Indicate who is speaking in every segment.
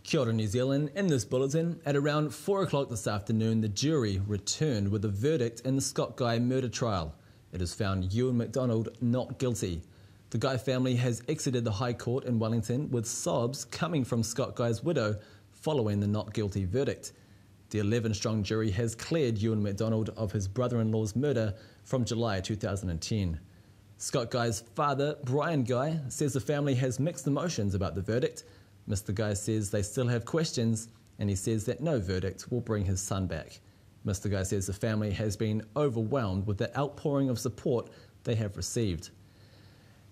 Speaker 1: Kia ora, New Zealand. In this bulletin, at around 4 o'clock this afternoon, the jury returned with a verdict in the Scott Guy murder trial. It has found Ewan McDonald not guilty. The Guy family has exited the High Court in Wellington with sobs coming from Scott Guy's widow following the not guilty verdict. The 11-strong jury has cleared Ewan McDonald of his brother-in-law's murder from July 2010. Scott Guy's father, Brian Guy, says the family has mixed emotions about the verdict. Mr. Guy says they still have questions, and he says that no verdict will bring his son back. Mr. Guy says the family has been overwhelmed with the outpouring of support they have received.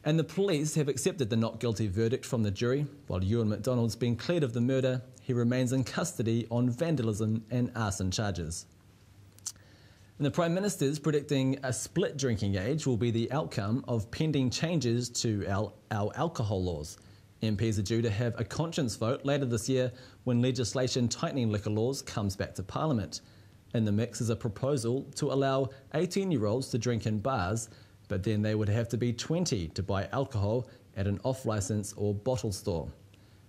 Speaker 1: And the police have accepted the not guilty verdict from the jury. While Ewan McDonald's been cleared of the murder, he remains in custody on vandalism and arson charges. And the Prime Minister's predicting a split drinking age will be the outcome of pending changes to our alcohol laws. MPs are due to have a conscience vote later this year when legislation tightening liquor laws comes back to Parliament. In the mix is a proposal to allow 18-year-olds to drink in bars, but then they would have to be 20 to buy alcohol at an off-licence or bottle store.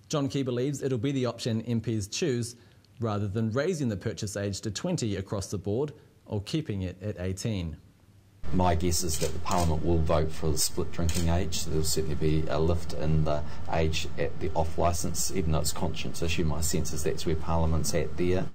Speaker 1: John Key believes it'll be the option MPs choose, rather than raising the purchase age to 20 across the board or keeping it at 18.
Speaker 2: My guess is that the Parliament will vote for the split drinking age, so there will certainly be a lift in the age at the off-licence, even though it's a conscience issue. My sense is that's where Parliament's at there.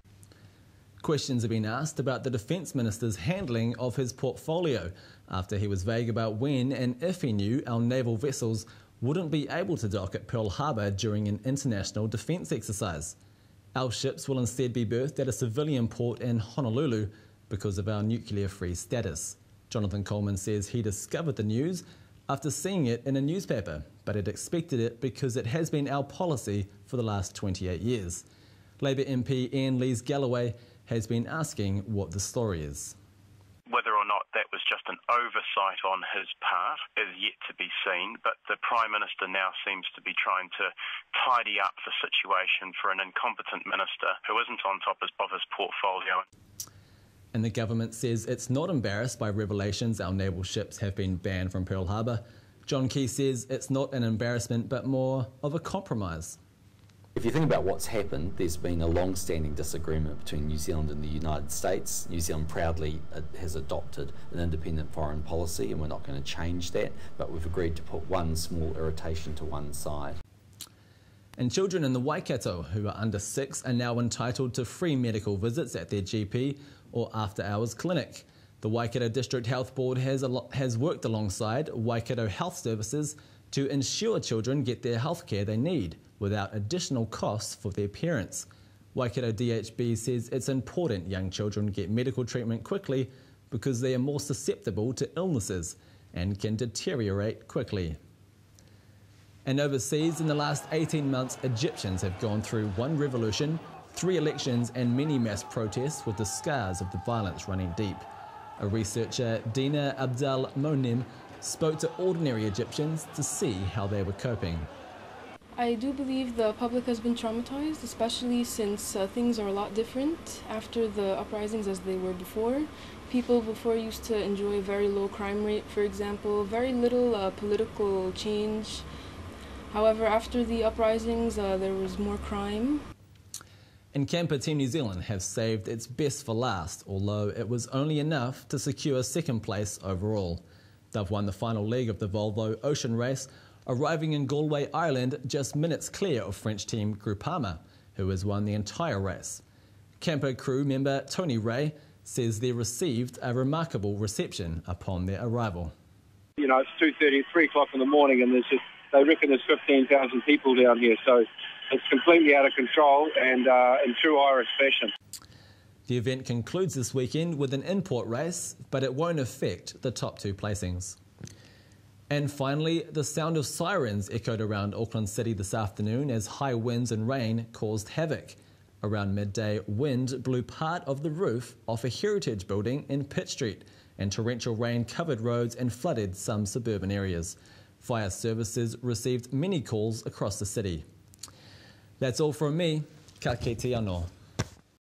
Speaker 1: Questions have been asked about the Defence Minister's handling of his portfolio after he was vague about when and if he knew our naval vessels wouldn't be able to dock at Pearl Harbor during an international defence exercise. Our ships will instead be berthed at a civilian port in Honolulu because of our nuclear-free status. Jonathan Coleman says he discovered the news after seeing it in a newspaper, but had expected it because it has been our policy for the last 28 years. Labour MP Ian Lees-Galloway has been asking what the story is.
Speaker 3: Whether or not that was just an oversight on his part is yet to be seen, but the Prime Minister now seems to be trying to tidy up the situation for an incompetent minister who isn't on top of his portfolio.
Speaker 1: And the government says it's not embarrassed by revelations our naval ships have been banned from Pearl Harbor. John Key says it's not an embarrassment but more of a compromise.
Speaker 2: If you think about what's happened, there's been a long-standing disagreement between New Zealand and the United States. New Zealand proudly has adopted an independent foreign policy, and we're not going to change that, but we've agreed to put one small irritation to one side.
Speaker 1: And children in the Waikato who are under 6 are now entitled to free medical visits at their GP or after-hours clinic. The Waikato District Health Board has worked alongside Waikato Health Services to ensure children get their health care they need without additional costs for their parents. Waikato DHB says it's important young children get medical treatment quickly because they are more susceptible to illnesses and can deteriorate quickly. And overseas, in the last 18 months, Egyptians have gone through one revolution, 3 elections and many mass protests with the scars of the violence running deep. A researcher, Dina Abdel Monim, spoke to ordinary Egyptians to see how they were coping.
Speaker 4: I do believe the public has been traumatized, especially since things are a lot different after the uprisings as they were before. People before used to enjoy a very low crime rate, for example, very little political change. However, after the uprisings, there was more crime.
Speaker 1: And Camper Team New Zealand have saved its best for last, although it was only enough to secure second place overall. They've won the final leg of the Volvo Ocean Race, arriving in Galway, Ireland, just minutes clear of French team Groupama, who has won the entire race. Camper crew member Tony Ray says they received a remarkable reception upon their arrival.
Speaker 5: You know, it's 2:30, 3 o'clock in the morning, and they reckon there's 15,000 people down here, so it's completely out of control and in true Irish fashion.
Speaker 1: The event concludes this weekend with an import race, but it won't affect the top 2 placings. And finally, the sound of sirens echoed around Auckland City this afternoon as high winds and rain caused havoc. Around midday, wind blew part of the roof off a heritage building in Pitt Street, and torrential rain covered roads and flooded some suburban areas. Fire services received many calls across the city. That's all from me. Ka kite anō.